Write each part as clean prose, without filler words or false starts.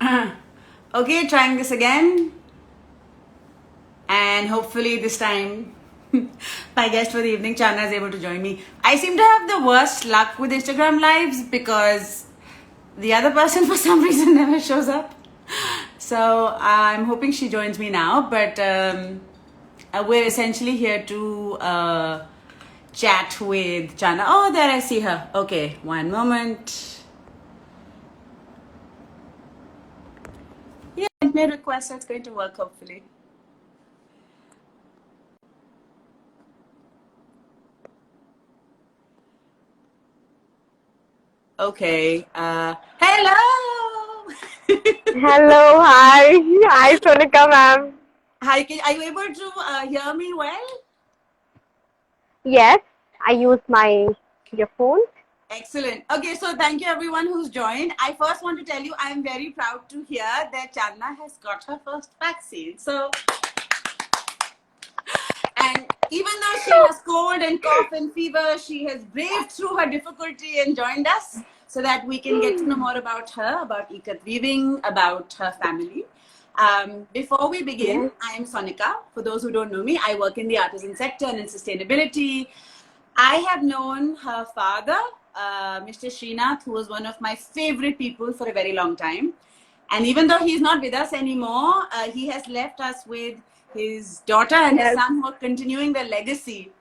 Okay, trying this again. And hopefully this time my guest for the evening, Chana, is able to join me. I seem to have the worst luck with Instagram lives because the other person for some reason never shows up. So I'm hoping she joins me now. But we're essentially here to chat with Chana. Oh, there I see her. Okay, one moment. Yeah, sent me a request, so it's going to work hopefully. Okay. Hello. Hello, hi. Hi, Sonika ma'am. Hi, are you able to hear me well? Yes, I use my earphone. Excellent. Okay, so thank you everyone who's joined. I first want to tell you I'm very proud to hear that Channa has got her first vaccine. So, and even though she has cold and cough and fever, she has braved through her difficulty and joined us so that we can get to know more about her, about Ikat weaving, about her family. Before we begin, Yes, I am Sonika. For those who don't know me, I work in the artisan sector and in sustainability. I have known her father, Mr. Srinath, who was one of my favorite people for a very long time. And even though he's not with us anymore, he has left us with his daughter and his yes, son who are continuing the legacy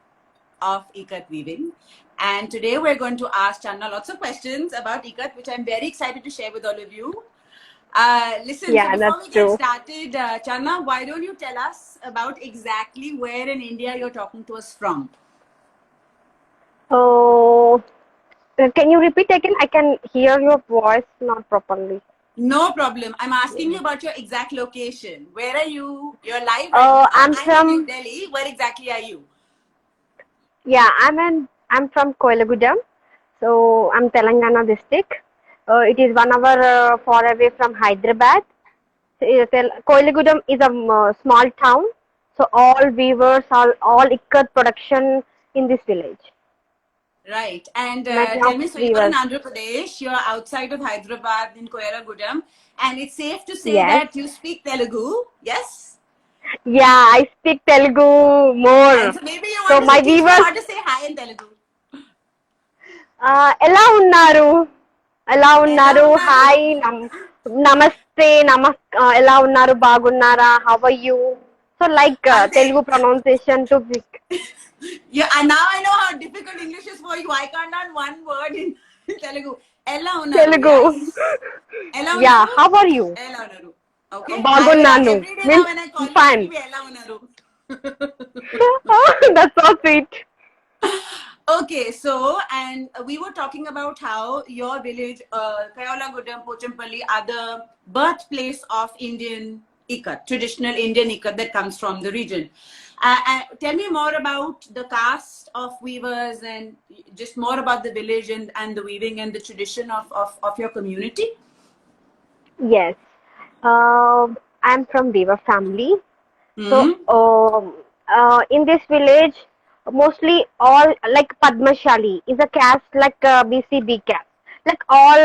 of Ikat weaving. And today we're going to ask Channa lots of questions about Ikat, which I'm very excited to share with all of you. Listen, so yeah, before that's we get true. started, Channa, why don't you tell us about exactly where in India you're talking to us from? Oh, can you repeat again? I can hear your voice not properly. No problem. I'm asking you Yeah. about your exact location. Where are you? You're live right now. I'm I'm in New from, Delhi. Where exactly are you? yeah, I'm from Koilagudam. So I'm Telangana district. It is 1 hour far away from Hyderabad. Koilagudam is a small town. So all weavers, all ikat production in this village. Right. And Many tell of me, so you're in weavers. Andhra Pradesh, you're outside of Hyderabad in Koyaragudam, and it's safe to say Yes. that you speak Telugu, yes? Yeah, I speak Telugu And more. so maybe you So want to my teach me viewers, how to say hi in Telugu. ఎలా ఉన్నారు? ఎలా Ella ఉన్నారు? unaru? Hi, నమస్తే, ఎలా ఉన్నారు? బాగున్నారా? How are you? So like Ante. Telugu pronunciation to pick. Yeah, and now I know how difficult English is for you. I can't learn one word in Telugu. Ella unaru, Telugu. yes? Ella Yeah, unaru? how are you? Ella unaru. Okay. I will బాగున్నాను. every day now Means when I call you, it fine. will be Ella unaru. That's so sweet. Okay, so and we were talking about how your village, Kayolagudam, Pochampalli, are the birthplace of Indian ikat, traditional Indian ikat that comes from the region. Tell me more about the caste of weavers and just more about the village and the weaving and the tradition of your community. Yes. I'm from Deva family. So, Hmm. in this village, mostly all like Padmashali is a caste like BCB caste, like all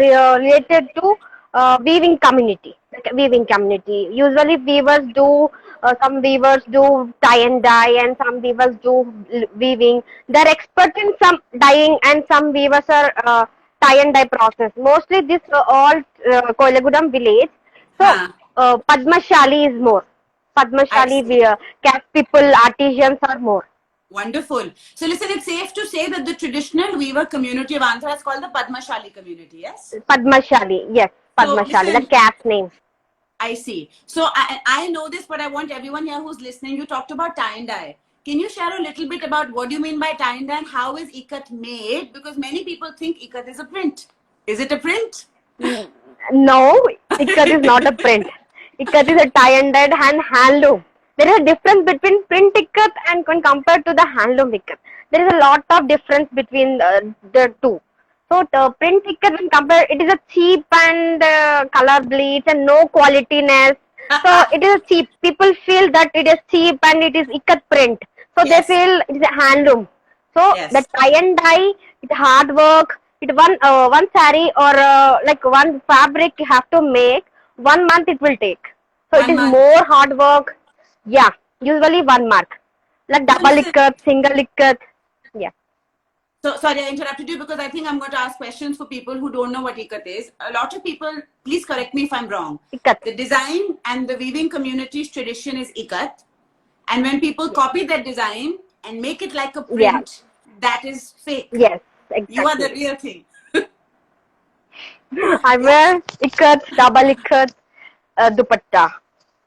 related to weaving community, like weaving community. Usually, weavers do some weavers do tie and dye, and some weavers do weaving. They're expert in some dyeing, and some weavers are tie and dye process. Mostly, this all Koilagudam village. So, Huh. Padmashali is more. I Padmashali, see. caste people, artisans are more. Wonderful. So listen, it's safe to say that the traditional weaver community of Andhra is called the Padmashali community, yes? Padmashali, yes, So Padmashali, the listen, caste name. I see. So I know this, but I want everyone here who's listening. You talked about tie and dye. Can you share a little bit about what do you mean by tie and dye and how is ikat made? Because many people think ikat is a print. Is it a print? No, ikat is not a print. Ikat is a tie and dyed handloom. There is a difference between print ikat and when compared to the handloom ikat. There is a lot of difference between the two. So the print ikat when compared, it is a cheap and color bleach and no qualityness. So it is cheap. People feel that it is cheap and it is ikat print. So they Yes. feel it is a handloom. So the Yes. tie and dye, it's hard work. It one saree or like one fabric you have to make. 1 month it will take. So it 1 is month. more hard work. Yeah, usually 1 month. Like So double listen, ikat, single ikat. Yeah, so sorry, I interrupted you because I think I'm going to ask questions for people who don't know what ikat is. A lot of people, please correct me if I'm wrong. ikat. The design and the weaving community's tradition is ikat. And when people Yes. copy that design and make it like a Yeah. print, that is fake. Yes, You are the exactly. real thing. I Yeah. wear ikat, double ikat, dupatta.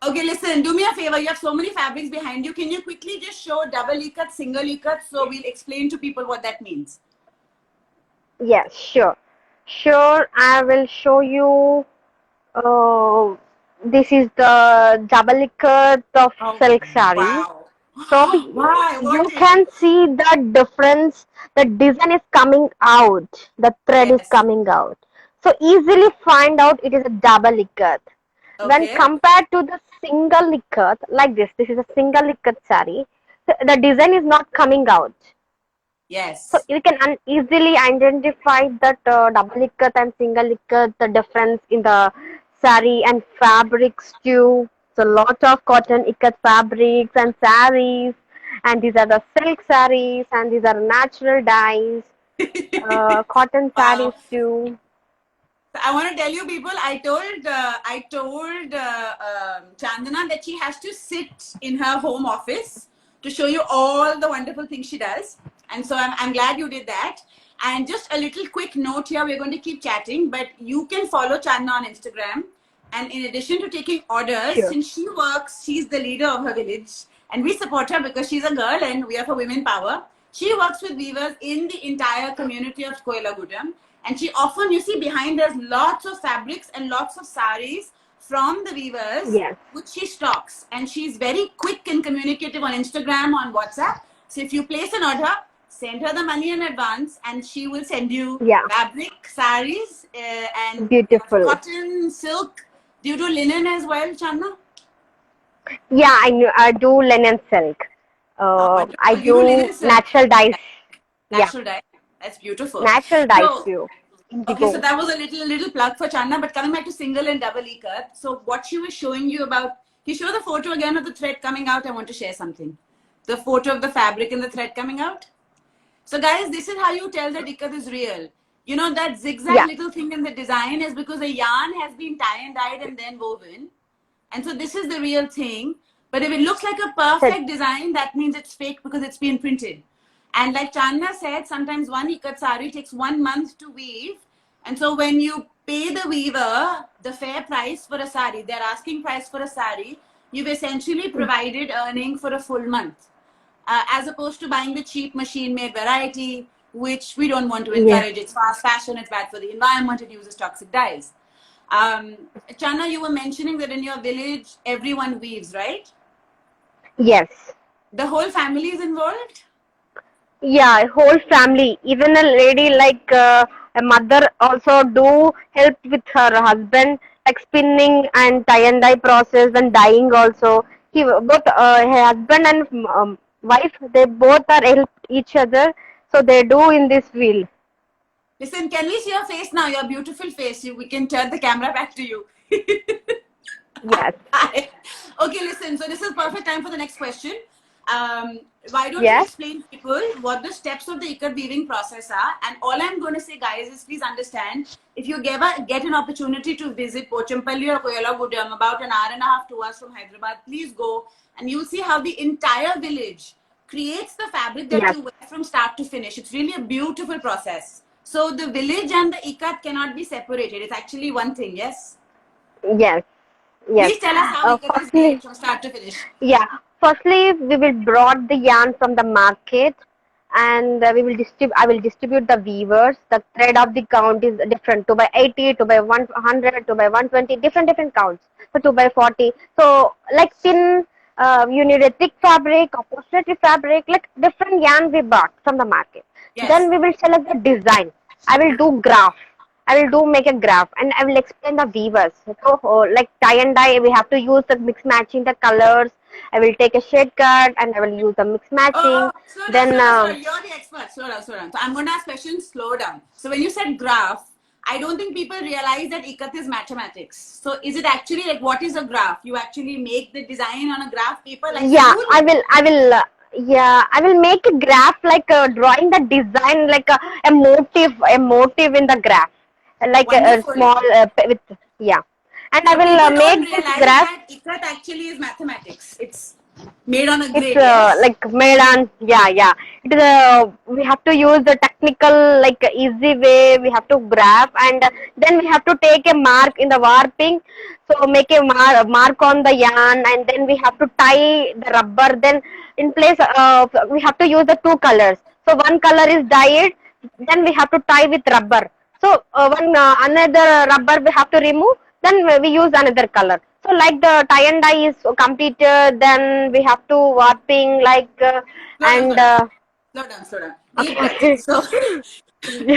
Okay, listen, do me a favor. You have so many fabrics behind you. Can you quickly just show double ikat, single ikat, so we'll explain to people what that means? Yes, sure. Sure, I will show you. Uh, this is the double ikat of Oh, silk sari. wow. So Why? you What is? can see the difference. The design is coming out. The thread is Yes. coming out. So easily find out it is a double ikat. When Okay. compared to the single ikat, like this is a single ikat sari. The design is not coming out. So Yes. you can easily identify that double ikat and single ikat, the difference in the sari and fabrics too. So lot of cotton ikat fabrics and saris, and these are the silk saris, and these are natural dyes, cotton Wow. saris too. I want to tell you, people. I told Chandana that she has to sit in her home office to show you all the wonderful things she does, and so I'm glad you did that. And just a little quick note here: we're going to keep chatting, but you can follow Chandana on Instagram. And in addition to taking orders, Sure. since she works, she's the leader of her village, and we support her because she's a girl and we are for women power. She works with weavers in the entire community of Koilagudam, and she often, you see behind us, lots of fabrics and lots of saris from the weavers, Yes. which she stocks. And she's very quick and communicative on Instagram, on WhatsApp. So if you place an order, send her the money in advance, and she will send you Yeah. fabric, saris, and Beautiful. cotton, silk. Do you do linen as well, Channa? Yeah, I knew. I do linen silk. I Wonderful. You do do linen silk. natural dyes. Yeah, Natural dye. That's beautiful. natural dyes So, too. okay, so Indigo. that was a little plug for Channa. But coming back to single and double ikat, so what she was showing you about, can you show the photo again of the thread coming out? I want to share something. The photo of the fabric and the thread coming out. So, guys, this is how you tell that ikat is real. You know, that zigzag Yeah. little thing in the design is because the yarn has been tie and dyed and then woven. And so this is the real thing. But if it looks like a So, perfect design, that means it's fake because it's been printed. And like Channa said, sometimes one ikat sari takes 1 month to weave. And so when you pay the weaver the fair price for a sari, their asking price for a sari, you've essentially provided earning for a full month. As opposed to buying the cheap machine made variety, which we don't want to yeah. encourage. It's fast fashion, it's bad for the environment, it uses toxic dyes. Um, Chana, you were mentioning that in your village, everyone weaves, right? Yes. The whole family is involved? Yeah, whole family. Even a lady like a mother also do help with her husband, like spinning and tie and dye process and dyeing also. He both her husband and wife, they both are help each other. So they do in this field. Listen, can we see your face now? Your beautiful face. We can turn the camera back to you. Yes. Okay, listen. So this is perfect time for the next question. Why don't you Yes. explain people what the steps of the ikat weaving process are? And all I'm going to say, guys, is please understand, if you ever get an opportunity to visit Pochampalli or Koyalagudam, about an hour and a half, 2 hours from Hyderabad, please go and you'll see how the entire village creates the fabric that Yes. you wear from start to finish. It's really a beautiful process. So the village and the ikat cannot be separated. It's actually one thing, yes? Yes. Yes. Please tell us how ikat is made Firstly, from start to finish. yeah. Firstly, we will brought the yarn from the market, and we will distribute. I will distribute the weavers. The thread of the count is different. 2 by 80, 2 by 100, 2 by 120, different counts. So 2 by 40. So like thin, you need a thick fabric, opposite fabric, like different yarn we bought from the market. Yes. Then we will select the design. I will do graph. I will do make a graph and I will explain the weavers. So like tie and dye, we have to use the mix matching the colors. I will take a shade cut and I will use the mix matching. Slow down, Then slow down, slow down. You're the expert. Slow down, slow down. So I'm going to ask questions. Slow down. So when you said graph, I don't think people realize that ikat is mathematics. So is it actually like, what is a graph? You actually make the design on a graph paper like Yeah, school? I will make a graph like drawing the design like a motive in the graph, like a Wonderful. small with yeah, and I So will people don't make this realize graph. that ikat actually is mathematics. It's made on a It's grid, yes? like made on yeah. It is we have to use the technical like easy way. We have to graph and then we have to take a mark in the warping. So make a mark on the yarn and then we have to tie the rubber. Then in place we have to use the two colors. So one color is dyed. Then we have to tie with rubber. So one another rubber we have to remove. Then we use another color. So like the tie and dye is completed, then we have to warping like Slow down, slow and down. Slow down, slow down. Deep breath. okay. So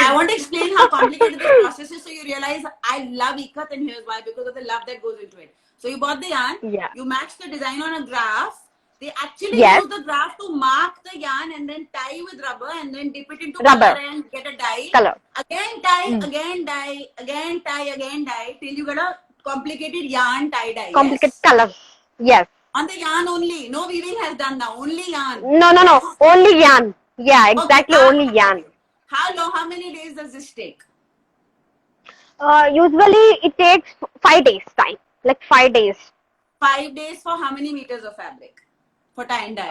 I want to explain how complicated this process is so you realize I love ikat and here's why, because of the love that goes into it. So you bought the yarn, Yeah. you match the design on a graph. They actually Yes. use the graph to mark the yarn and then tie with rubber and then dip it into Rubber color and get a dye. color. Again tie, Mm. again dye, again tie, again dye till you get a complicated yarn tie dye. Complicated Yes? colors. Yes. On the yarn only. No weaving has done now. Only yarn. No. Only yarn. Yeah, Okay. exactly. Only yarn. Okay. How long? How many days does this take? Usually it takes 5 days time. Like 5 days. 5 days for how many meters of fabric? For tie and dye.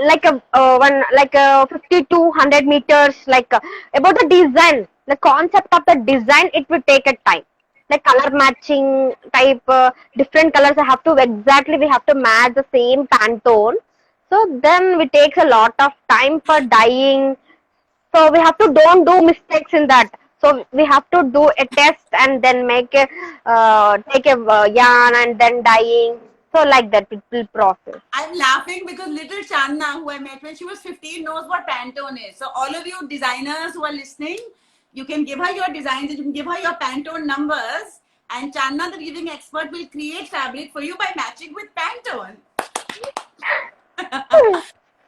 Like a one like 50 to 100 meters. Like about the design, the concept of the design, it will take a time. Like color matching type, different colors. We have to match the same Pantone. So then it takes a lot of time for dyeing. So we have to don't do mistakes in that. So we have to do a test and then make a take a yarn and then dyeing. So like that it will process. I'm laughing because little Channa, who I met when she was 15, knows what Pantone is. So all of you designers who are listening, you can give her your designs, you can give her your Pantone numbers, and Channa, the weaving expert, will create fabric for you by matching with Pantone.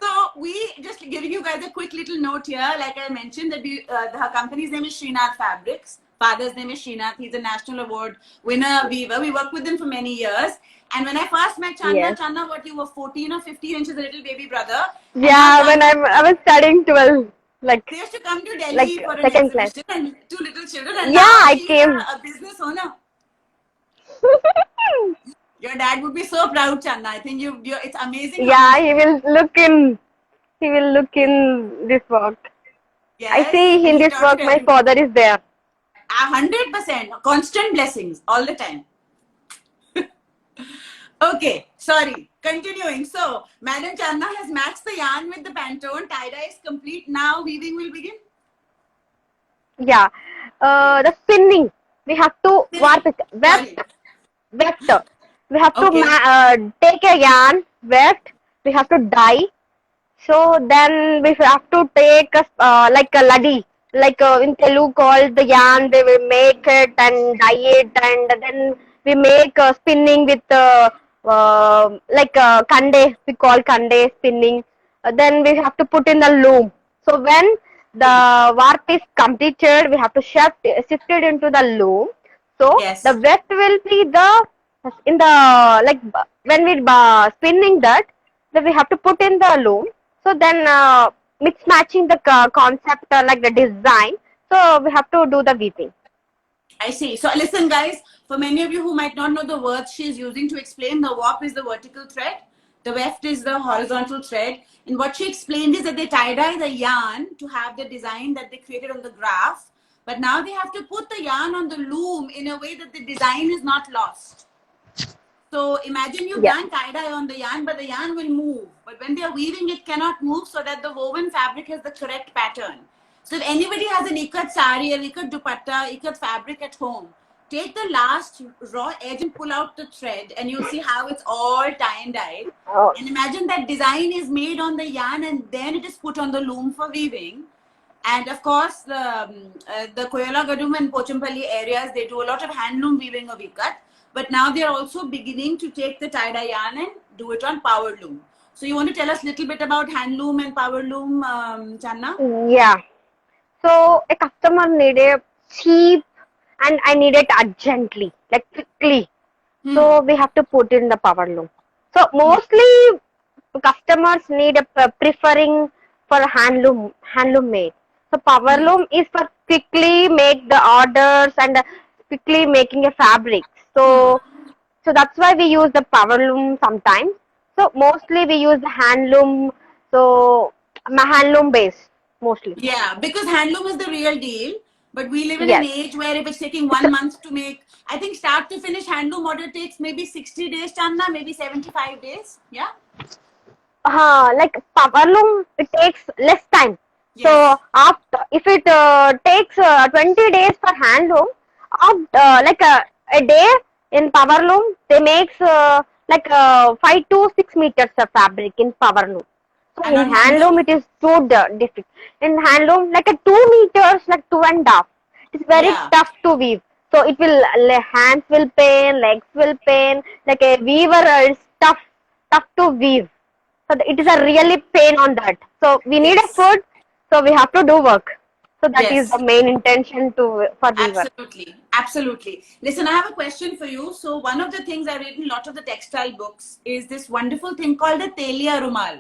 So we just giving you guys a quick little note here. Like I mentioned, that her company's name is Srinath Fabrics. Father's name is Srinath. He's a national award winner weaver. We worked with him for many years. And when I first met Channa, Yes. Channa, what you were 14 or 15 inches, a little baby brother. And Yeah, now when I was studying 12, like they used to come to Delhi like for an second class. exhibition and two little children. And Yeah, now I she's came. a business owner. Your dad would be so proud, Channa. I think it's amazing. Yeah, he will look in. He will look in this work. Yes, I see and in he this taught work it my every- father is there. 100%. Constant blessings all the time. Okay, sorry. Continuing. So, Madam Channa has matched the yarn with the Pantone. Tie-dye is complete. Now weaving will begin. Yeah. The spinning. We have to warp it. Weft. We have to Okay. take a yarn, weft. We have to dye. So then we have to take like a laddi, like in Telugu called the yarn. They will make it and dye it, and then we make spinning with like kande. We call kande spinning. Then we have to put in the loom. So when the warp is completed, we have to shift it into the loom. So Yes. the weft will be the in the like when we spinning that, then we have to put in the loom. So then mix matching the concept like the design. So we have to do the weaving. I see. So listen, guys, for many of you who might not know the words she's using to explain, the warp is the vertical thread, the weft is the horizontal thread. And what she explained is that they tie-dye the yarn to have the design that they created on the graph. But now they have to put the yarn on the loom in a way that the design is not lost. So imagine you've done tie-dye on the yarn, but the yarn will move. But when they are weaving, it cannot move so that the woven fabric has the correct pattern. So if anybody has an ikat sari, an ikat dupatta, ikat fabric at home, take the last raw edge and pull out the thread and you'll see how it's all tie and dyed. Oh. And imagine that design is made on the yarn and then it is put on the loom for weaving. And of course, the Koyala Gadum and Pochampalli areas, they do a lot of handloom weaving of ikat. But now they are also beginning to take the tie-dye yarn and do it on power loom. So you want to tell us a little bit about handloom and power loom, Channa? Yeah. So a customer need a cheap and I need it urgently, like quickly. So we have to put in the power loom. So mostly customers need a preferring for handloom made. So power loom is for quickly make the orders and quickly making a fabric. So that's why we use the power loom sometimes. So mostly we use the handloom. So handloom base mostly. Yeah, because handloom is the real deal. But we live in an Yes. age where if it's taking It's a, 1 month to make, I think start to finish handloom order takes maybe 60 days, Channa, maybe 75 days. Yeah. like power loom, it takes less time. So Yes. after if it takes 20 days for handloom, like a day in power loom, they makes like 5 to 6 meters of fabric in power loom. So And in on handloom, handloom? it is too difficult. In handloom, like a 2 meters, like 2.5. It's very Yeah. tough to weave. So it will hands will pain, legs will pain. Like a weaver is tough to weave. So it is a really pain on that. So we need a Yes. food. So we have to do work. So that is the Yes. main intention to for weaver. Absolutely. Absolutely. Listen, I have a question for you. So one of the things I read in a lot of the textile books is this wonderful thing called the Telia Rumal.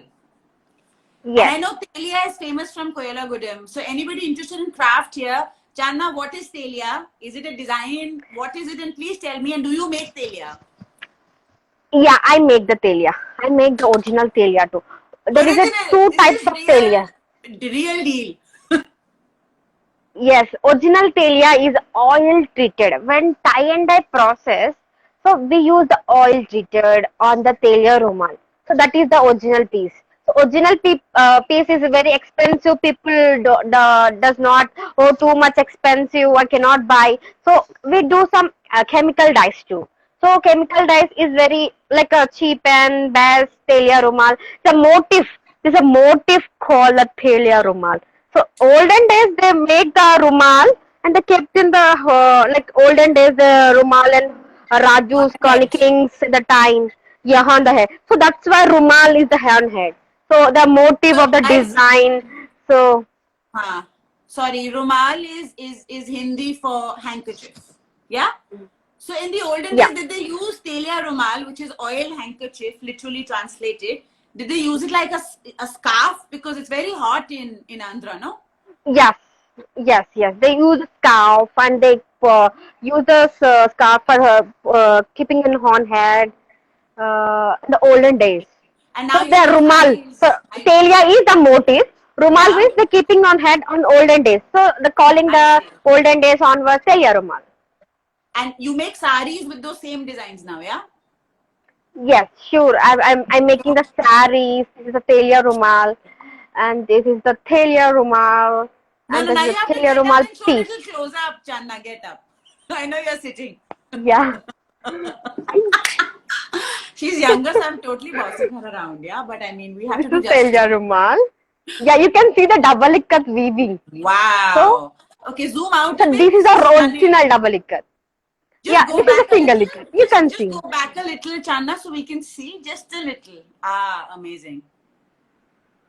And Yes. I know Telia is famous from Koyala Gudem. So anybody interested in craft here, Channa, what is Telia? Is it a design? What is it? And please tell me. And do you make Telia? Yeah, I make the telia. I make the original telia too. There is a Original. two This types is of telia. real deal. Yes, original telia is oil treated. When tie and dye process, so we use the oil treated on the telia rumal. So that is the original piece. So original piece is very expensive. People does not, oh, too much expensive, I cannot buy. So we do some chemical dyes too. So chemical dyes is very like a cheap and best telia rumal. The motif, there's a motif called the telia rumal. So olden days they make the rumal and they kept in the like olden days the rumal and On Raju's the colony head. kings at the time, yeah, on the head. So that's why rumal is the hand head. So the motive So of the guys, design. So sorry, rumal is Hindi for handkerchief. Yeah. So in the olden yeah, days, did they use telia rumal, which is oil handkerchief, literally translated? Did they use it like a scarf because it's very hot in Andhra, no? yes, yes. They use scarf and they use the scarf for keeping in on head. In the olden days. And So now you the make rumal. So saris. telia is the motif. Rumal Yeah, means the keeping on head on olden days. So the calling I the see. olden days onwards telia rumal. And you make saris with those same designs now, yeah? Yes, sure. I'm making the saris. This is the telia rumal, and this is the telia rumal, No, and no, this now is you the have to telia get up rumal and show a piece. little close up, Channa. Get up. I know you're sitting. Yeah. She's younger, so I'm totally bossing her around, yeah? But I mean, we have This to do is justice. telia rumal. Yeah, you can see the double ikat weaving. So, Wow. Okay, zoom out so a bit. this is This is the stunning. original double ikat. Just Yeah, go this is a back a single little. ikat. You can Just see. go back a little, Channa, so we can see just a little. Ah, amazing.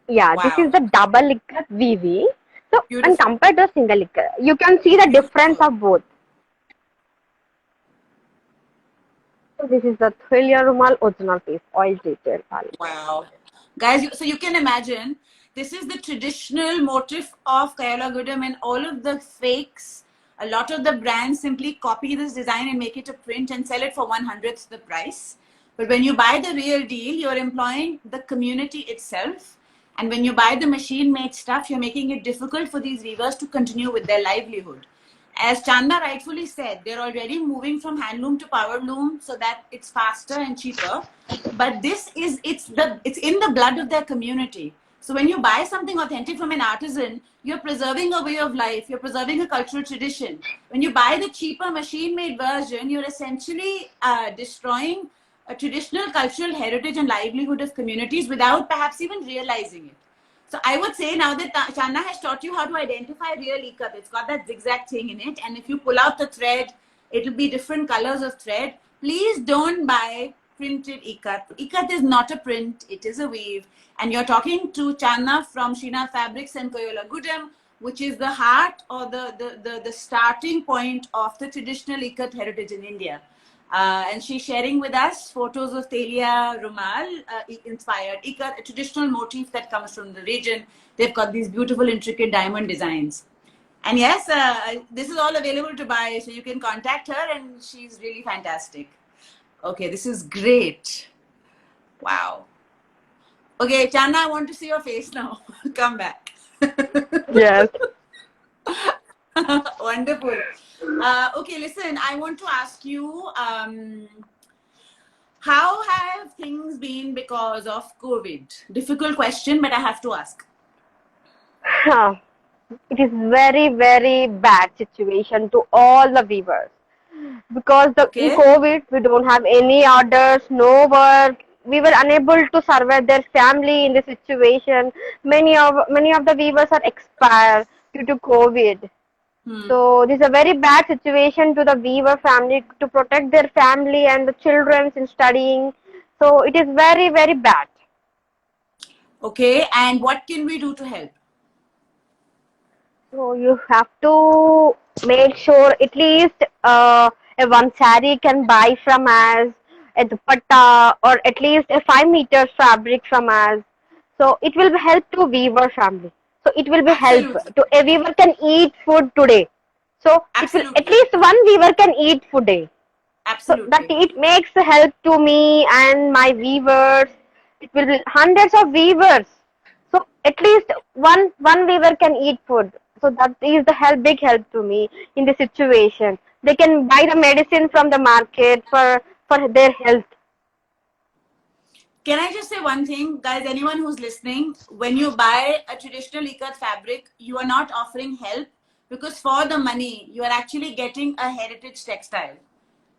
Yeah, this is Wow. the double ikat weaving. So, when Beautiful. compared to single ikat, you can see the difference Beautiful. of both. So, this is the Thriller Rumal original piece, oil treated. Wow. Guys, so you can imagine this is the traditional motif of Kayala Gudam, and all of the fakes. A lot of the brands simply copy this design and make it a print and sell it for 1/100th the price. But when you buy the real deal, you're employing the community itself. And when you buy the machine made stuff, you're making it difficult for these weavers to continue with their livelihood. As Chanda rightfully said, they're already moving from handloom to power loom so that it's faster and cheaper. But this is it's in the blood of their community. So when you buy something authentic from an artisan, you're preserving a way of life, you're preserving a cultural tradition. When you buy the cheaper machine-made version, you're essentially destroying a traditional cultural heritage and livelihood of communities without perhaps even realizing it. So I would say now that Channa has taught you how to identify real ikat, it's got that zigzag thing in it. And if you pull out the thread, it'll be different colors of thread. Please don't buy printed ikat. Ikat is not a print, it is a weave. And you're talking to Channa from Sheena Fabrics and Koyola Gudem, which is the heart or the starting point of the traditional Ikat heritage in India. And she's sharing with us photos of Telia Rumal inspired Ikat, a traditional motif that comes from the region. They've got these beautiful, intricate diamond designs. And yes, this is all available to buy, so you can contact her, and she's really fantastic. Okay, this is great. Wow. Okay, Channa, I want to see your face now. Come back. Yes. Wonderful. Okay, listen, I want to ask you, how have things been because of COVID? Difficult question, but I have to ask. Huh. It is very, very bad situation to all the weavers because in Okay. COVID we don't have any orders, no work. We were unable to survive their family in this situation. Many of the weavers are expired due to COVID. So this is a very bad situation to the weaver family to protect their family and the children in studying. So it is very, very bad. Okay, and what can we do to help? So you have to make sure at least a one sari can buy from us, a dupatta, or at least a 5 meters fabric from us. So it will help to weaver family. So it will be help Absolutely. to a weaver can eat food today. So it will at Absolutely. least one weaver can eat food day. So that Absolutely. it makes help to me and my weavers. It will be hundreds of weavers. So at least one weaver can eat food. So that is the big help to me in the situation. They can buy the medicine from the market for their health. Can I just say one thing, guys? Anyone who's listening, when you buy a traditional ikat fabric, you are not offering help, because for the money, you are actually getting a heritage textile,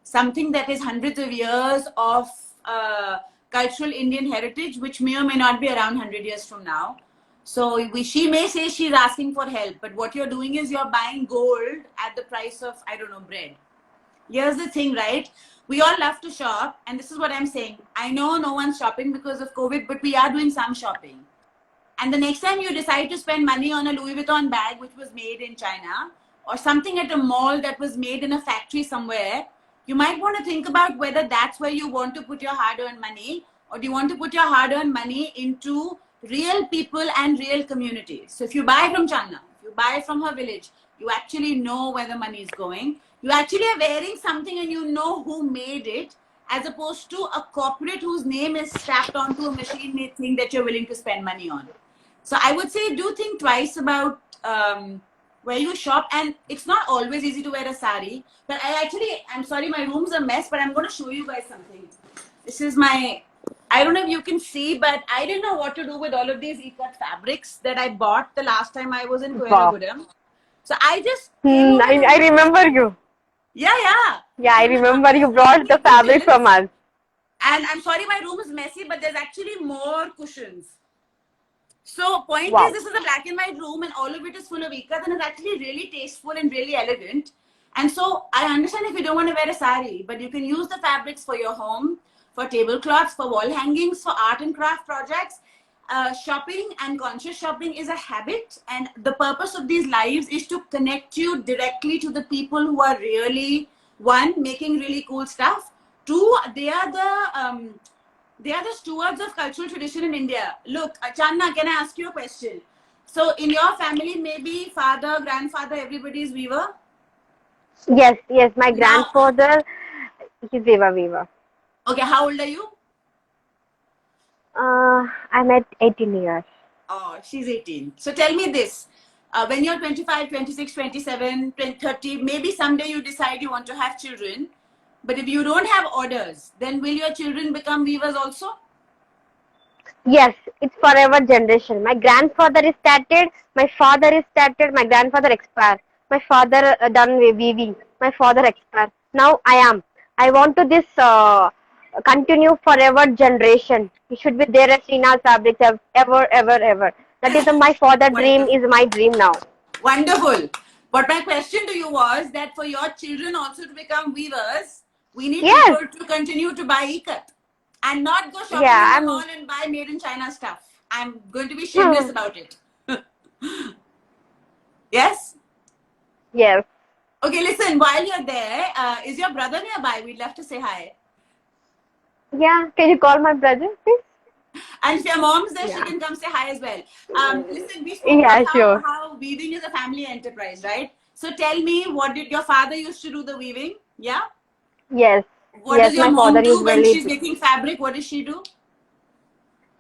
something that is hundreds of years of cultural Indian heritage, which may or may not be around 100 years from now. So she may say she's asking for help, but what you're doing is you're buying gold at the price of, I don't know, bread. Here's the thing, right? We all love to shop, and this is what I'm saying. I know no one's shopping because of COVID, but we are doing some shopping. And the next time you decide to spend money on a Louis Vuitton bag, which was made in China, or something at a mall that was made in a factory somewhere, you might want to think about whether that's where you want to put your hard earned money, or do you want to put your hard earned money into real people and real communities. So if you buy from China, if you buy from her village, you actually know where the money is going. You actually are wearing something and you know who made it, as opposed to a corporate whose name is stamped onto a machine made thing that you're willing to spend money on. So I would say do think twice about where you shop, and it's not always easy to wear a sari. But I'm sorry, my room's a mess, but I'm going to show you guys something. This is my, I don't know if you can see, but I didn't know what to do with all of these ikat fabrics that I bought the last time I was in Wow. Koyaragudam. So I just came over I to, remember you. yeah. Yeah, I So remember you I'm brought the in fabric from kitchens, us. and I'm sorry my room is messy, but there's actually more cushions. So point is, Wow. this is a black and white room, and all of it is full of ikat, and it's actually really tasteful and really elegant. And so I understand if you don't want to wear a sari, but you can use the fabrics for your home, for tablecloths, for wall hangings, for art and craft projects. Shopping and conscious shopping is a habit, and the purpose of these lives is to connect you directly to the people who are really, one, making really cool stuff. Two, they are the stewards of cultural tradition in India. Look, Channa, can I ask you a question? So, in your family, maybe father, grandfather, everybody is weaver. Yes, my Now, grandfather, he's weaver. okay, how old are you? I'm at 18 years. Oh, she's 18. So, tell me this. When you're 25, 26, 27, 20, 30, maybe someday you decide you want to have children. But if you don't have orders, then will your children become weavers also? Yes, it's forever generation. My grandfather is started, my father is started, my grandfather expired. My father done weaving, my father expired. Now I am. I want to this continue forever generation. It should be there as Srinath Fabrics ever. That is my father dream Wonderful. is my dream now. Wonderful. But my question to you was that for your children also to become weavers, we need Yes, people to continue to buy ikat and not go shopping in yeah, the mall and buy made in China stuff. I'm going to be shameless I'm about it. Yes? Yes. Okay, listen, while you're there, is your brother nearby? We'd love to say hi. Yeah. Can you call my brother, please? And if your mom's there, she Yeah. can come say hi as well. Listen, we spoke Yeah, about sure. how weaving is a family enterprise, right? So tell me, what did your father used to do the weaving? Yeah? Yes. What Yes, does your my father mom do when usually she's making fabric? What does she do?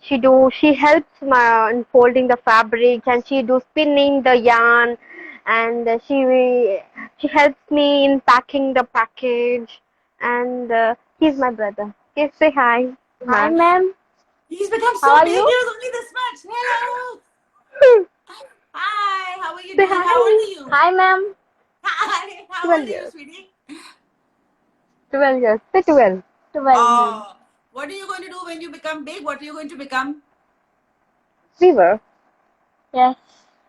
she helps my in folding the fabric, and she do spinning the yarn, and she helps me in packing the package, and he's my brother. Okay, say hi. Hi, ma'am. He's become How so are big, you? he was only this much. Hello. Hi, how are you Say doing? How old hi. are you? Hi, ma'am. Hi, how old 12 are you, years. sweetie? 12 years. Say 12. 12, ma'am. Oh, what are you going to do when you become big? What are you going to become? Fever. Yes.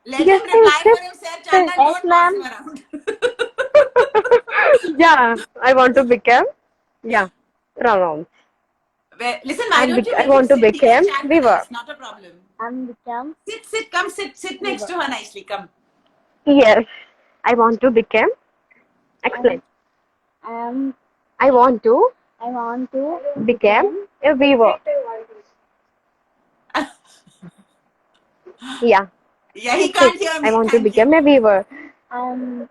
Let Yes, him yes, reply yes. for himself, Yes, Chandan. Don't boss him ma'am. around. Yeah, I want to become. Yeah, pronouns. Well, listen, why don't you I make him want to sit? He can become chat with Weaver. us. Not a problem. I'm become Come, sit next Weaver. to her nicely. Come. Yes, I want to become. Explain. Um, I want to. I want to become a weaver. Yeah, Yeah, he sit. can't hear I me. want to Thank you. become a weaver. Um,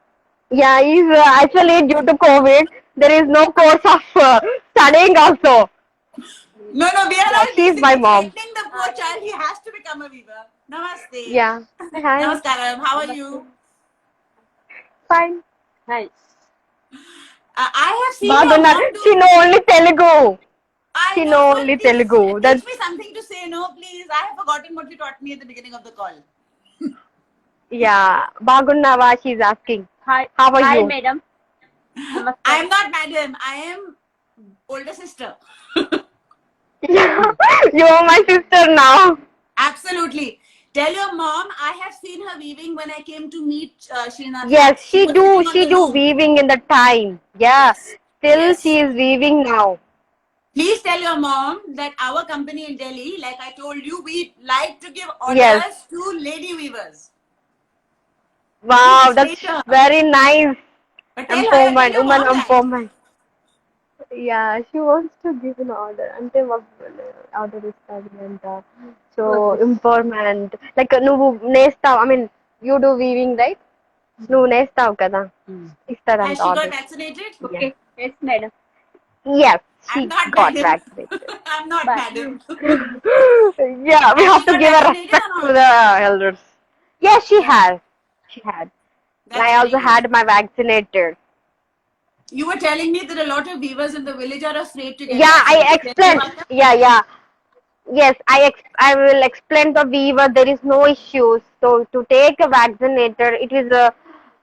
yeah, is actually due to COVID, there is no course of studying also. No, no, we are Yeah, all she's my basically mom. threatening the poor child. He has to become a weaver. Namaste. Yeah. Hi. Namaskaram. How are you? Fine. Hi. I have seen your Bagunar. mom She do. know only Telugu. I She know, know so only please Telugu. teach That's me something to say. No, please. I have forgotten what you taught me at the beginning of the call. yeah. Bagunnava, she's asking. Hi. How are you? Madam. I Namaskar. am not madam. I am older sister. You are my sister now. Absolutely. Tell your mom I have seen her weaving when I came to meet Srinath's Yes, house. She was sitting on she the do loom. weaving in the time. Yeah. Yes. Still Yes. she is weaving now. Please tell your mom that our company in Delhi, like I told you, we like to give Yes. orders to lady weavers. Please Wow, explain that's to her. very nice. But tell Empowerment, your woman mom that. empowerment. Yeah, she wants to give an order. అంటే order ఇస్తుంది అంట so empowerment like నువ్వు నేస్తావు I mean you do weaving right నువ్వు నేస్తావు కదా ఇస్తాడంట Has she got order vaccinated? Okay. Yes, madam. yes she I'm not got madam. vaccinated. I'm not Bye. madam. Yeah, we Has have she to got give a vaccinated respect or to not? the elders. Yes, she has. She had. And That's I very also good. had my vaccinated. You were telling me that a lot of weavers in the village are afraid to get Yeah, I vaccinated. Tell me explained. about that. Yeah, yeah. Yes, I will explain the weaver. There is no issues. So to take a vaccinator, it is a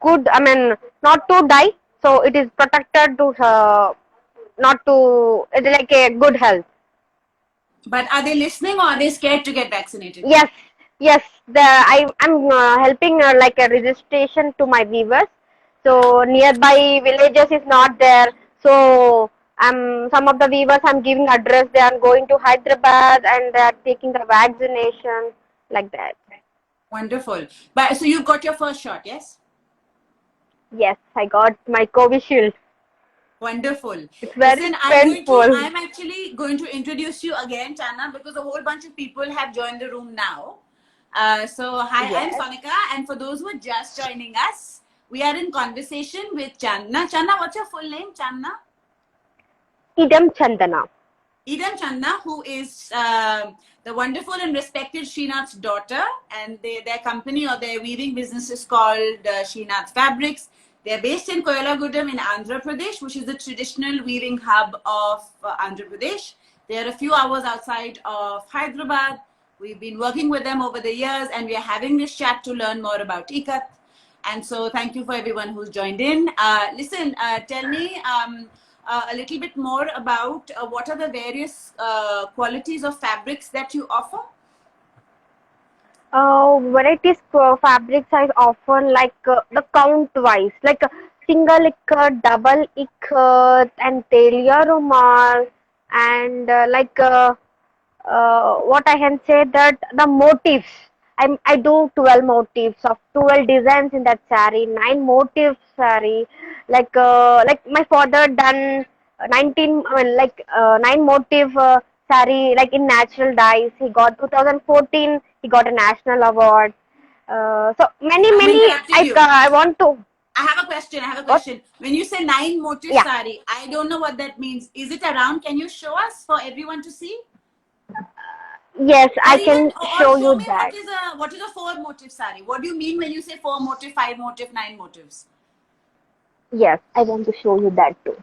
good. I mean, not to die. So it is protected to not to. It is like a good health. But are they listening or are they scared to get vaccinated? Yes, yes. I'm helping like a registration to my weavers. So nearby villages is not there. So some of the weavers I'm giving address. They are going to Hyderabad and they are taking the vaccination like that. Wonderful. But so you got your first shot, yes? Yes, I got my Covishield. Wonderful. It's very Listen, painful. I'm actually going to introduce you again, Channa, because a whole bunch of people have joined the room now. So, hi, I'm Yes. Sonika, and for those who are just joining us, we are in conversation with Channa. Channa, what's your full name, Channa? Idam Chandana. Idam Channa, who is the wonderful and respected Srinath's daughter, and their company or their weaving business is called Srinath Fabrics. They're based in Koyalagudam in Andhra Pradesh, which is the traditional weaving hub of Andhra Pradesh. They're a few hours outside of Hyderabad. We've been working with them over the years, and we are having this chat to learn more about Ikat. And so, thank you for everyone who's joined in. Listen, tell me a little bit more about what are the various qualities of fabrics that you offer. Varieties fabrics I offer like the count wise, like single ikat, double ikat, and telia rumal, and what I can say that the motifs, I do 12 motifs of 12 designs in that saree, 9 motifs saree. Like my father done 19, I mean, 9 motif saree like in natural dyes. He got 2014. He got a national award. So many I'm many. interrupting you. I want to. I have a question. I have a What? question. When you say 9 motif Yeah. sari, I don't know what that means. Is it around? Can you show us for everyone to see? Yes, Or I even can or show show you me that. what is a 4 motif sari? What do you mean when you say 4 motif, 5 motif, 9 motifs? Yes, I want to show you that too.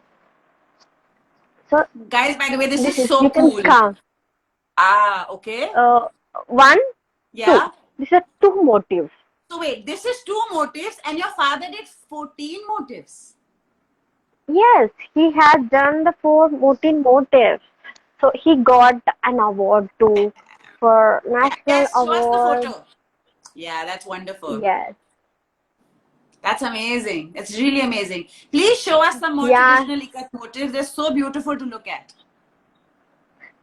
So Guys, by the way, this this is is, so you can cool. count. Ah, okay. 1, 2. Yeah. These are 2 motifs. So wait, this is 2 motifs and your father did 14 motifs. Yes, he has done the 14 motifs. So he got an award too for national Yes, show us the award. photo. Yeah, that's wonderful. Yes. That's amazing. It's really amazing. Please show us some more Yeah. traditional ikat motifs. They're so beautiful to look at.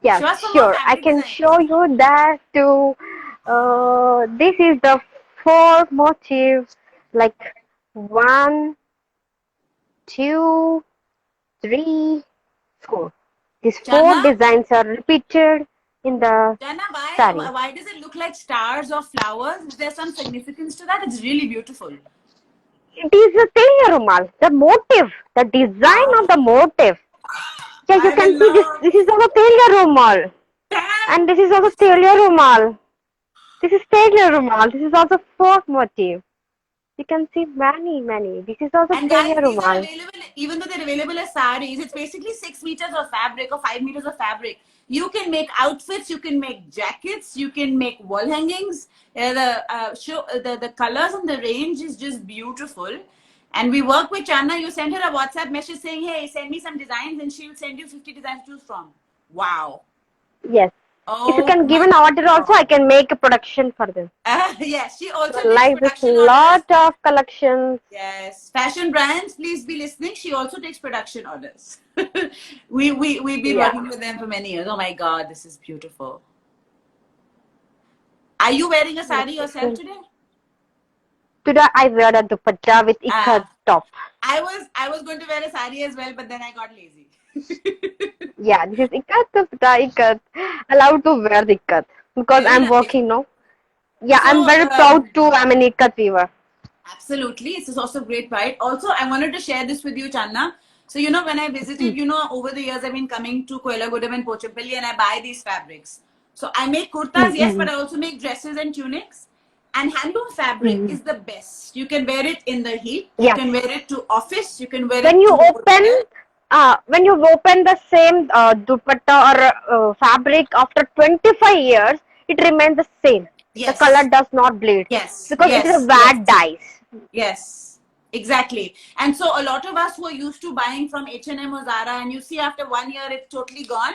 Yes, Show us some more sure. I fabric can designs. show you that too. This is the 4 motifs, like 1, 2, 3, 4. These 4 Channa, designs are repeated in the Channa, saree. why does it look like stars or flowers? Is there some significance to that? It's really beautiful. It is a Telia Rumal, the motif, the design of the motif. Yeah, you I'm can in see this. love. This is also Telia Rumal. Damn. And this is also Telia Rumal. This is Telia Rumal. This is also 4th motif. You can see many. This is also And Telia guys, these are Rumal. available, even though they're available as saris, it's basically 6 meters of fabric or 5 meters of fabric. You can make outfits, you can make jackets, you can make wall hangings. The colors and the range is just beautiful. And we work with Channa. You send her a WhatsApp message saying, hey, send me some designs, and she'll send you 50 designs to choose from. Wow. Yes. If you Oh can give my an order God. also, I can make a production for them. Yes, she also So takes like this production orders. lot of collections. Yes, fashion brands, please be listening. She also takes production orders. We've been Yeah. working with them for many years. Oh my God, this is beautiful. Are you wearing a sari yourself today? Today I wear a dupatta with ikat top. I was going to wear a sari as well, but then I got lazy. Yeah, this is ikat dupatta, ikat. Allowed to wear the ikat because Very I'm nice. working now. Yeah, So, I'm very proud to. I'm an ikat weaver. Absolutely. It's a source of great pride. Also, I wanted to share this with you, Channa. So, you know, when I visited, you know, over the years, I've been coming to Koilagudam and Pochampalli and I buy these fabrics. So, I make kurtas, yes, but I also make dresses and tunics. And handloom fabric is the best. You can wear it in the heat. You Yes. can wear it to office. You can wear When it you to open, the same dupatta or fabric after 25 years, it remains the same. The Yes. color does not bleed Yes. because it is a VAT dyes. Yes, exactly. And so a lot of us who are used to buying from H&M or Zara, and you see after 1 year it's totally gone.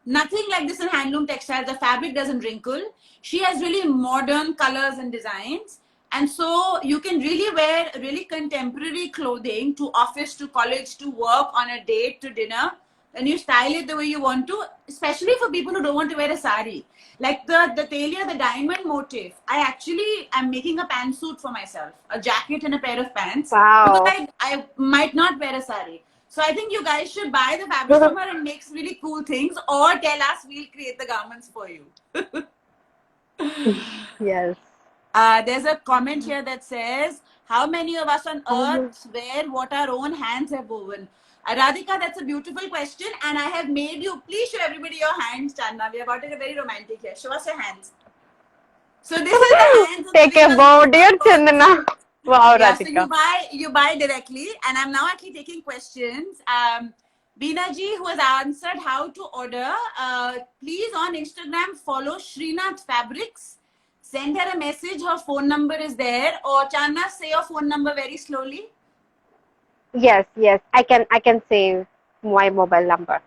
Nothing like this in handloom textiles. The fabric doesn't wrinkle. She has really modern colors and designs. And so you can really wear really contemporary clothing to office, to college, to work, on a date, to dinner. And you style it the way you want to, especially for people who don't want to wear a sari. Like the Talia, the diamond motif. I actually am making a pantsuit for myself, a jacket and a pair of pants. Wow. Because I might not wear a sari. So I think you guys should buy the fabric from her and make really cool things, or tell us, we'll create the garments for you. Yes. There's a comment here that says, how many of us on earth wear what our own hands have woven? Radhika, that's a beautiful question, and I have made you, please show everybody your hands, Channa. We are about to get very romantic here. Show us your hands. So this is the hands of Take the a bow, dear Chandana. Wow, yeah, so Radhika. you buy directly, and I'm now actually taking questions. Beena ji, who has answered how to order, please on Instagram follow Srinath Fabrics. Send her a message. Her phone number is there. Or Channa, say your phone number very slowly. Yes. I can save my mobile number.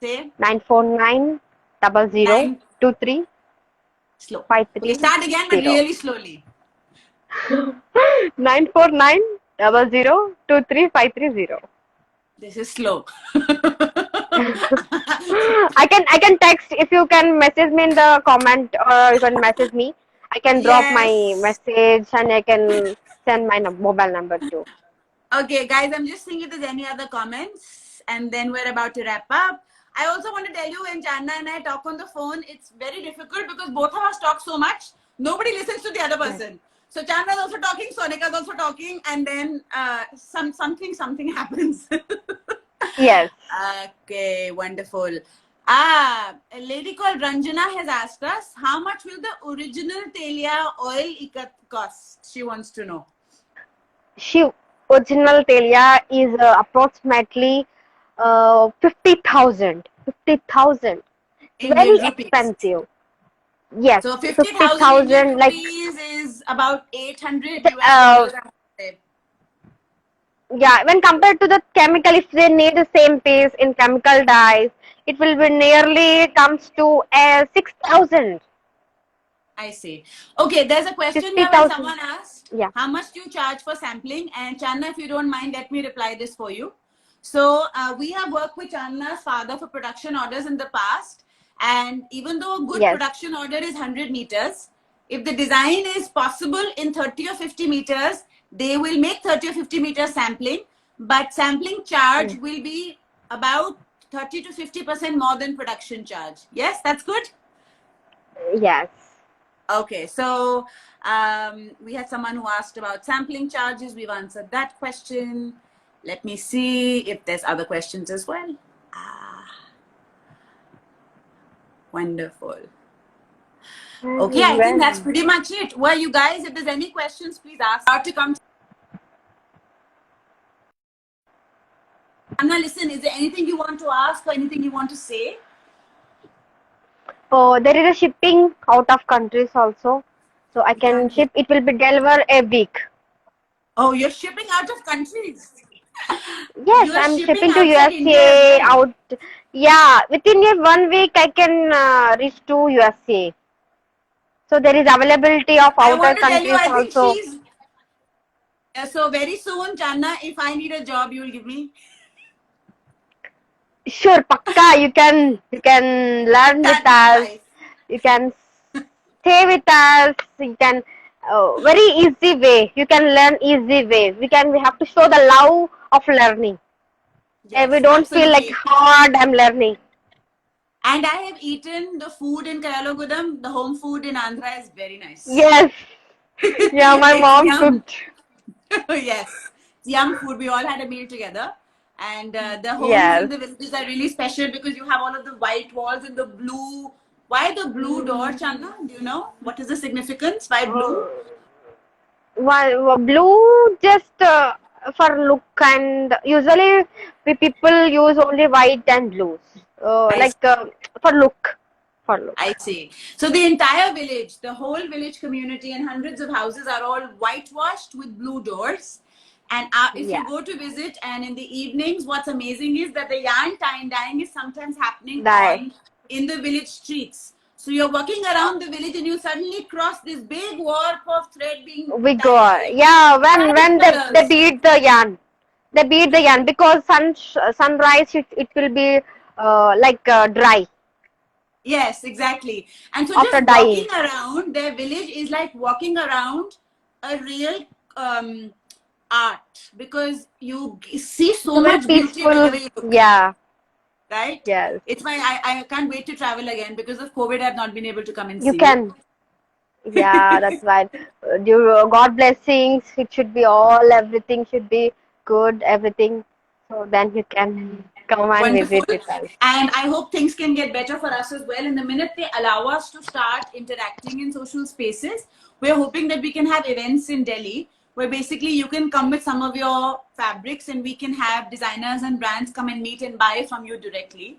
Say 949 00 23 slow. 53 Okay, start again, but really slowly. 949 00 23 530. This is slow. I can text if you can message me in the comment or you can message me. I can drop my Yes. message and I can send my mobile number too. Okay, guys, I'm just seeing if there's any other comments, and then we're about to wrap up. I also want to tell you, when Channa and I talk on the phone, it's very difficult because both of us talk so much, nobody listens to the other person. So Channa's also talking, Sonika's also talking, and then something happens. Yes. Okay, wonderful. A lady called Ranjana has asked us, how much will the original Telia oil ikat cost? She wants to know. Original Telia is approximately 50,000. 50,000. Very Indian rupees. expensive. Yes, So 50,000 Indian 50,000. Like, rupees is about 800 it's, US dollars. I would say. yeah, when compared to the chemical, if they need the same pace in chemical dyes, it will be nearly comes to 6,000. I see. Okay, there's a question here when 50,000. someone asked, Yeah. how much do you charge for sampling? And Channa, if you don't mind, let me reply this for you. So we have worked with Channa's father for production orders in the past. And even though a good Yes. production order is 100 meters, if the design is possible in 30 or 50 meters, they will make 30 or 50 meters sampling. But sampling charge will be about 30 to 50% more than production charge. Yes, that's good? Yes. Okay, so we had someone who asked about sampling charges. We've answered that question. Let me see if there's other questions as well. Wonderful. Okay, I think that's pretty much it. Well, you guys, if there's any questions, please ask. How to come. Anna, listen, is there anything you want to ask or anything you want to say? Oh, there is a shipping out of countries also. So I can ship. It will be delivered a week. Oh, you're shipping out of countries. Yes, You're I'm shipping shipping to outside India as USA well. out. Yeah, within a 1 week I can reach to USA. So there is availability of I outer want to tell you, countries I think also. she's. So very soon, Channa, if I need a job, you will give me. Sure, pakka. You can learn with Channa's us. wife. You can stay with us. You can very easy way. You can learn easy way. We have to show the love of learning. We Yes, don't feel like absolutely. hard. I'm learning. And I have eaten the food in Kayalagudam. The home food in Andhra is very nice. Yes. Yeah, my It's mom yum. cooked. Yes, it's yum food. We all had a meal together. And the homes in Yes. the villages are really special because you have all of the white walls and the blue. Why the blue door, Channa? Do you know? What is the significance? Why blue? Blue just for look, and usually we people use only white and blues. I Like for look. For look. I see. So the entire village, the whole village community and hundreds of houses are all whitewashed with blue doors. And if you Yeah. go to visit and in the evenings, what's amazing is that the yarn dyeing is sometimes happening Dye. on in the village streets. So you're walking around the village and you suddenly cross this big warp of thread being We go. dyed Yeah, when bright they colors. beat the yarn. They beat the yarn because sunrise it will be like dry Yes, exactly. And so after just dyeing. walking around their village is like walking around a real art because you see so So very much beauty peaceful. wherever you look, Yeah. right? Yes. It's why I can't wait to travel again because of COVID. I've not been able to come and You see you. can. Yeah, that's right. God blessings. It should be all. Everything should be good. Everything. So then you can come and Wonderful. visit with us. And I hope things can get better for us as well. In the minute they allow us to start interacting in social spaces, we're hoping that we can have events in Delhi where basically you can come with some of your fabrics and we can have designers and brands come and meet and buy from you directly.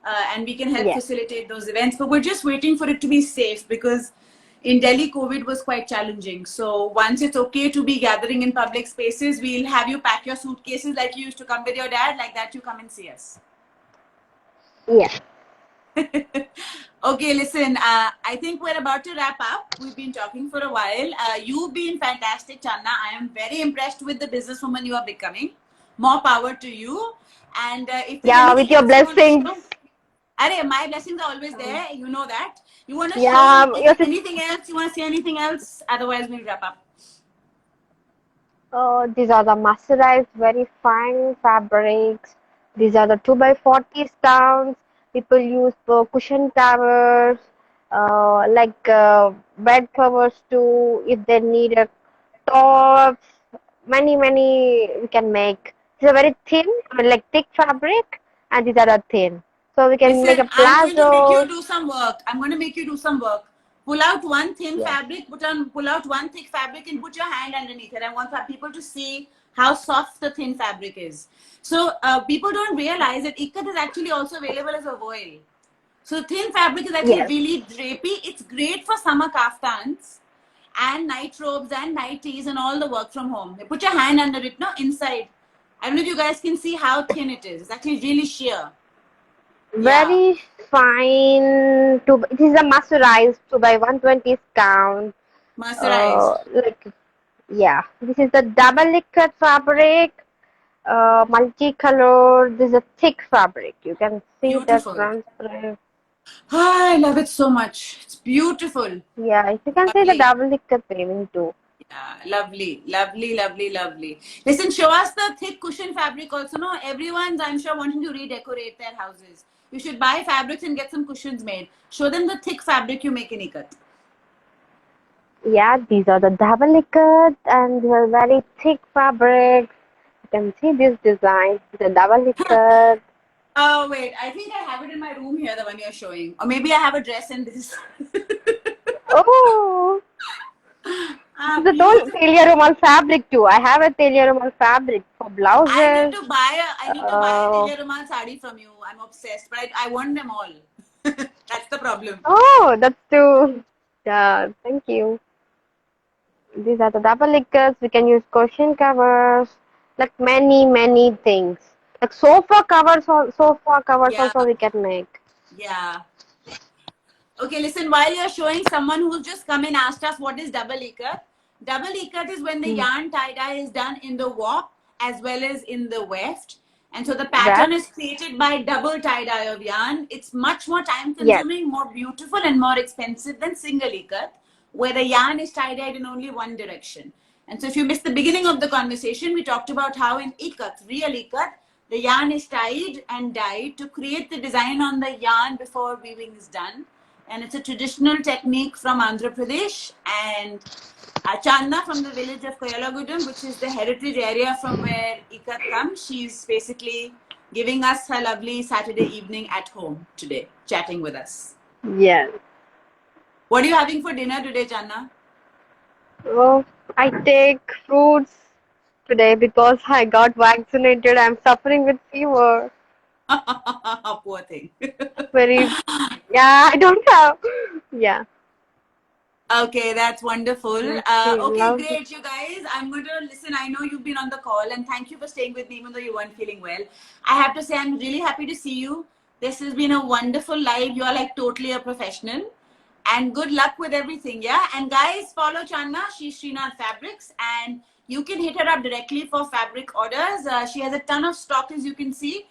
And we can help Yeah. facilitate those events. But we're just waiting for it to be safe because in Delhi, COVID was quite challenging. So once it's okay to be gathering in public spaces, we'll have you pack your suitcases like you used to come with your dad, like that you come and see us. Yeah. Okay, listen, I think we're about to wrap up. We've been talking for a while. You've been fantastic, Channa. I am very impressed with the businesswoman you are becoming. More power to you. And if there's Yeah. With anything your else you want to blessings. show, Arey, my blessings are always there. You know that. You want to show Yeah, your sister. anything else? You want to say anything else? Otherwise, we'll wrap up. These are the masterized, very fine fabrics. These are the 2 by 40 stones. People use for cushion covers, bed covers too. If they need a tops, many we can make. These are very thin, I mean, like thick fabric, and these are the thin. So we can make Listen, a I'm going to make you plazo. do some work. I'm going to make you do some work. Pull out one thin Yeah. fabric, pull out one thick fabric, and put your hand underneath it. I want people to see how soft the thin fabric is. So people don't realize that ikat is actually also available as a voile. So thin fabric is actually Yes. really drapey. It's great for summer kaftans and night robes and nighties and all the work from home. You put your hand under it, no, inside. I don't know if you guys can see how thin it is. It's actually really sheer. Yeah. Very fine. This is a masterized 2 by 120 count. Mercerized. Yeah, this is the double liquid fabric, multicolored. This is a thick fabric. You can see the Beautiful. transparent. Ah, I love it so much. It's beautiful. Yeah, you can see the Lovely. double liquid weaving too. Yeah, lovely, lovely, lovely, lovely. Listen, show us the thick cushion fabric also. No, everyone's, I'm sure, wanting to redecorate their houses. You should buy fabrics and get some cushions made. Show them the thick fabric you make in ikat. Yeah, these are the double liquid and they are very thick fabrics. You can see this design, the double liquid. Oh, wait. I think I have it in my room here, the one you're showing. Or maybe I have a dress in this. Oh, Ah, the whole beautiful. Telia Rumal fabric too. I have a Telia Rumal fabric for blouses. I need to buy a Uh, Telia Rumal sari from you. I'm obsessed, but I want them all. That's the problem. oh, that's too. Yeah, thank you. These are the double liquors. We can use cushion covers, like many things. Like sofa covers Yeah, also we can make. yeah. Okay, listen, while you're showing someone who's just come and asked us what is double ikat. Double ikat is when the Hmm. yarn tie-dye is done in the warp as well as in the weft. And so the That pattern is created by double tie-dye of yarn. It's much more time yes, consuming, more beautiful and more expensive than single ikat, where the yarn is tie-dyed in only one direction. And so if you missed the beginning of the conversation, we talked about how in ikat, real ikat, the yarn is tied and dyed to create the design on the yarn before weaving is done. And it's a traditional technique from Andhra Pradesh. And Channa from the village of Koyalagudam, which is the heritage area from where Ikat comes, she's basically giving us her lovely Saturday evening at home today, chatting with us. yes. What are you having for dinner today, Channa? Oh, I take fruits today because I got vaccinated. I'm suffering with fever. Poor thing. Very, yeah, I don't have. Yeah, Okay, that's wonderful. she Okay, loves it. great, you guys. I'm going to listen. I know you've been on the call, and thank you for staying with me, even though you weren't feeling well. I have to say, I'm really happy to see you. This has been a wonderful live. You're like totally a professional. And good luck with everything, yeah? And guys, follow Channa. She's Srinath Fabrics, and you can hit her up directly for fabric orders. She has a ton of stock, as you can see.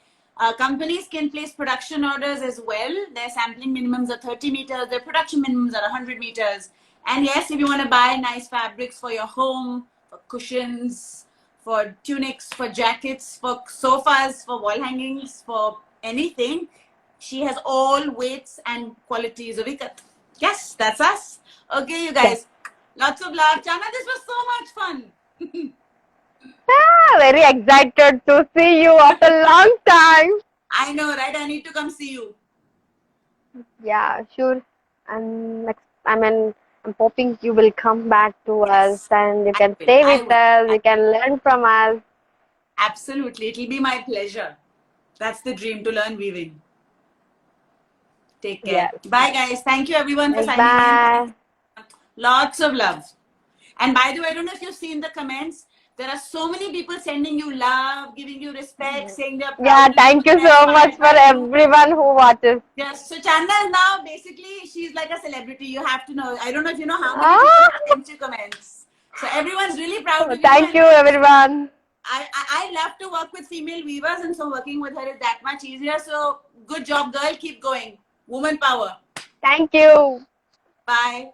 Companies can place production orders as well. Their sampling minimums are 30 meters. Their production minimums are 100 meters. And yes, if you want to buy nice fabrics for your home, for cushions, for tunics, for jackets, for sofas, for wall hangings, for anything, she has all weights and qualities of ikat. Yes, that's us. Okay, you guys. Lots of love. Channa, this was so much fun. Ah, very excited to see you after a long time. I know, right? I need to come see you. Yeah, sure. And I mean, I'm hoping you will come back to us Yes, and you I can will. stay I with will. us. You can learn from us. Absolutely. It'll be my pleasure. That's the dream, to learn weaving. Take care. Yes. Bye, guys. Thank you, everyone, for Bye signing in. bye. Lots of love. And by the way, I don't know if you've seen the comments. There are so many people sending you love, giving you respect, saying they're Yeah, proud of you, thank you they're so much inspired for by you. everyone who watches. Yes, so Channa is now basically, she's like a celebrity. You have to know. I don't know if you know how many people Ah, have sent you comments. So everyone's really proud of you. thank And you, like, everyone. I love to work with female weavers, and so working with her is that much easier. So good job, girl. Keep going. Woman power. Thank you. Bye.